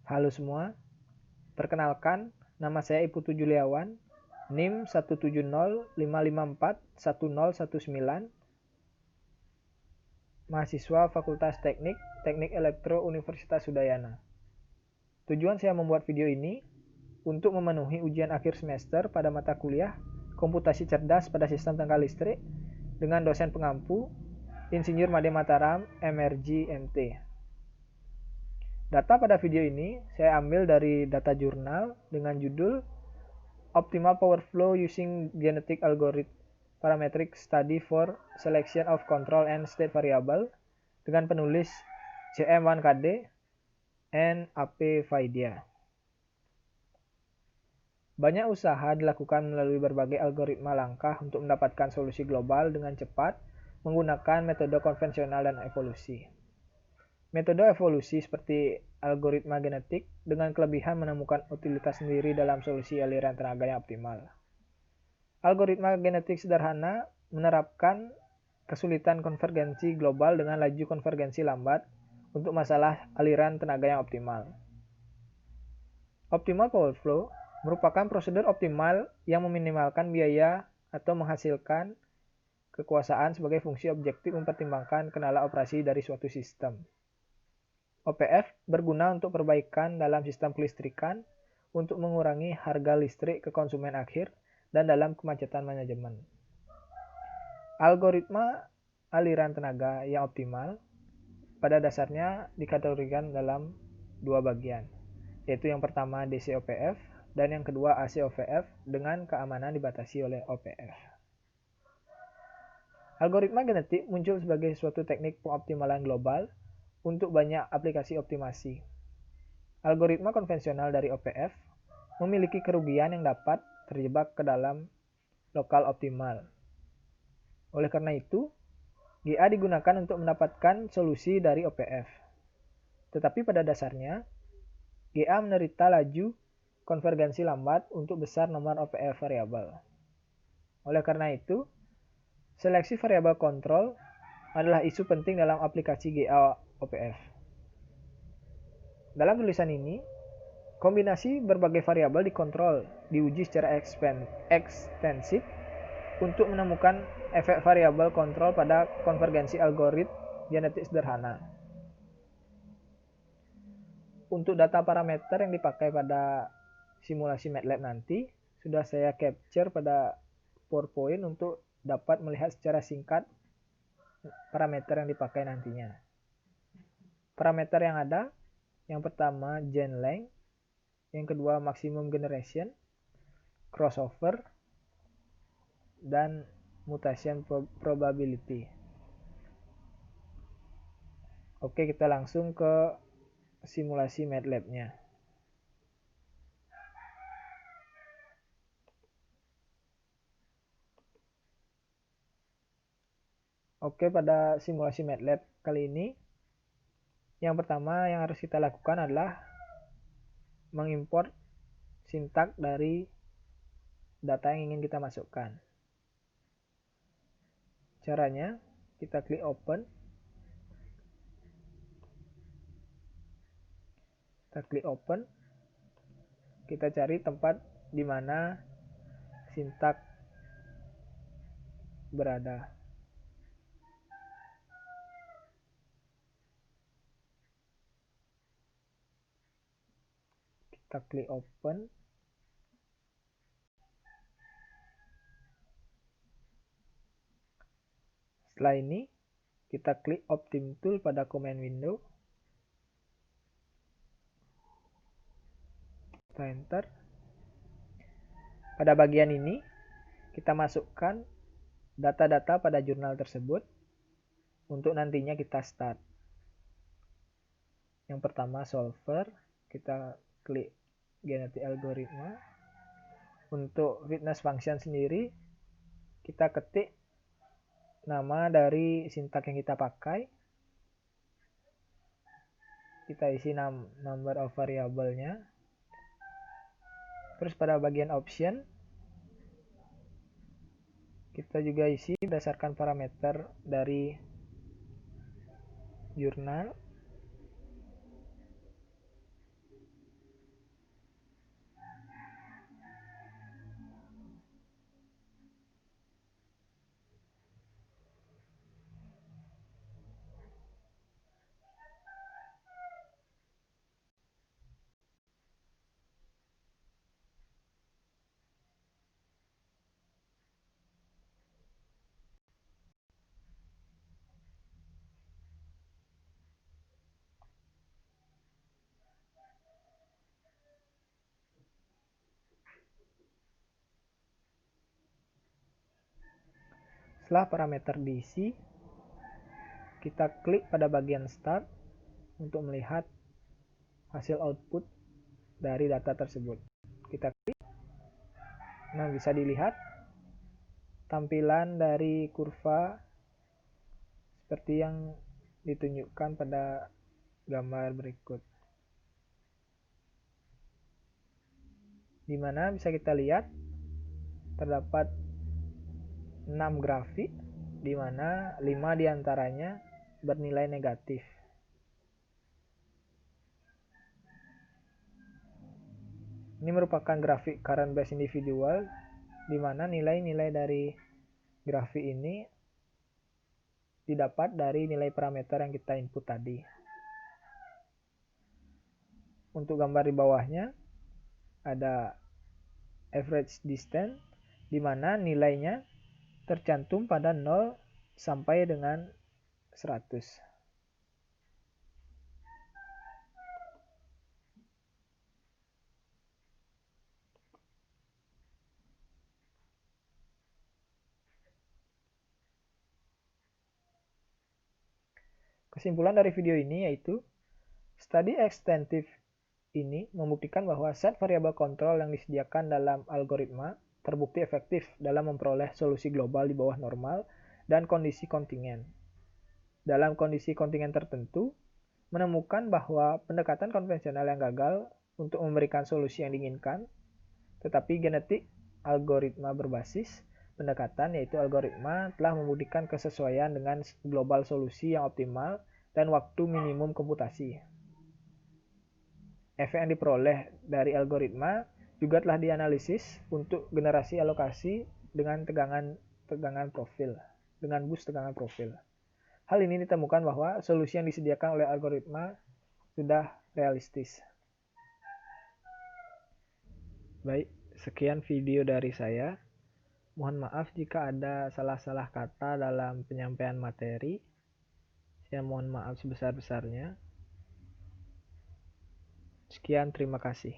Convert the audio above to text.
Halo semua, perkenalkan nama saya Iputu Juliawan, NIM 17055411019, mahasiswa Fakultas Teknik Elektro Universitas Udayana. Tujuan saya membuat video ini untuk memenuhi ujian akhir semester pada mata kuliah Komputasi Cerdas pada Sistem Tenaga Listrik dengan dosen pengampu Insinyur Made Mataram, MRG, MT. Data pada video ini saya ambil dari data jurnal dengan judul Optimal Power Flow Using Genetic Algorithm Parametric Study for Selection of Control and State Variable dengan penulis CM1KD and AP Vaidya. Banyak usaha dilakukan melalui berbagai algoritma langkah untuk mendapatkan solusi global dengan cepat menggunakan metode konvensional dan evolusi. Metode evolusi seperti algoritma genetik dengan kelebihan menemukan utilitas sendiri dalam solusi aliran tenaga yang optimal. Algoritma genetik sederhana menerapkan kesulitan konvergensi global dengan laju konvergensi lambat untuk masalah aliran tenaga yang optimal. Optimal power flow merupakan prosedur optimal yang meminimalkan biaya atau menghasilkan kekuasaan sebagai fungsi objektif mempertimbangkan kendala operasi dari suatu sistem. OPF berguna untuk perbaikan dalam sistem kelistrikan, untuk mengurangi harga listrik ke konsumen akhir, dan dalam kemacetan manajemen. Algoritma aliran tenaga yang optimal pada dasarnya dikategorikan dalam dua bagian, yaitu yang pertama DC-OPF dan yang kedua AC-OPF dengan keamanan dibatasi oleh OPF. Algoritma genetik muncul sebagai suatu teknik pengoptimalan global untuk banyak aplikasi optimasi. Algoritma konvensional dari OPF memiliki kerugian yang dapat terjebak ke dalam lokal optimal. Oleh karena itu, GA digunakan untuk mendapatkan solusi dari OPF. Tetapi pada dasarnya, GA menderita laju konvergensi lambat untuk besar nomor OPF variabel. Oleh karena itu, seleksi variabel kontrol adalah isu penting dalam aplikasi GA OPF. Dalam tulisan ini, kombinasi berbagai variabel dikontrol, diuji secara ekstensif untuk menemukan efek variabel kontrol pada konvergensi algoritma genetik sederhana. Untuk data parameter yang dipakai pada simulasi MATLAB nanti, sudah saya capture pada PowerPoint untuk dapat melihat secara singkat parameter yang dipakai nantinya. Parameter yang ada, yang pertama gen length, yang kedua maximum generation, crossover, dan mutation probability. Oke, kita langsung ke simulasi MATLAB-nya. Oke, pada simulasi MATLAB kali ini, yang pertama yang harus kita lakukan adalah mengimport sintak dari data yang ingin kita masukkan. Caranya, kita klik open. Kita klik open. Kita cari tempat di mana sintak berada. Kita klik open. Setelah ini, kita klik Optim Tool pada command window. Kita enter. Pada bagian ini, kita masukkan data-data pada jurnal tersebut untuk nantinya kita start. Yang pertama solver, kita klik genetic algoritma. Untuk fitness function sendiri, kita ketik nama dari sintak yang kita pakai. Kita isi number of variabelnya. Terus pada bagian option, kita juga isi berdasarkan parameter dari jurnal. Setelah parameter diisi, kita klik pada bagian Start untuk melihat hasil output dari data tersebut. Kita klik. Nah, bisa dilihat tampilan dari kurva seperti yang ditunjukkan pada gambar berikut, di mana bisa kita lihat terdapat 6 grafik, di mana 5 diantaranya bernilai negatif. Ini merupakan grafik current base individual, di mana nilai-nilai dari grafik ini didapat dari nilai parameter yang kita input tadi. Untuk gambar di bawahnya ada average distance, di mana nilainya tercantum pada 0 sampai dengan 100. Kesimpulan dari video ini yaitu, studi ekstensif ini membuktikan bahwa set variabel kontrol yang disediakan dalam algoritma terbukti efektif dalam memperoleh solusi global di bawah normal dan kondisi kontingen. Dalam kondisi kontingen tertentu, menemukan bahwa pendekatan konvensional yang gagal untuk memberikan solusi yang diinginkan, tetapi genetik algoritma berbasis pendekatan yaitu algoritma telah membuktikan kesesuaian dengan global solusi yang optimal dan waktu minimum komputasi. Efek yang diperoleh dari algoritma juga telah dianalisis untuk generasi alokasi dengan bus tegangan profil. Hal ini ditemukan bahwa solusi yang disediakan oleh algoritma sudah realistis. Baik, sekian video dari saya. Mohon maaf jika ada salah-salah kata dalam penyampaian materi. Saya mohon maaf sebesar-besarnya. Sekian, terima kasih.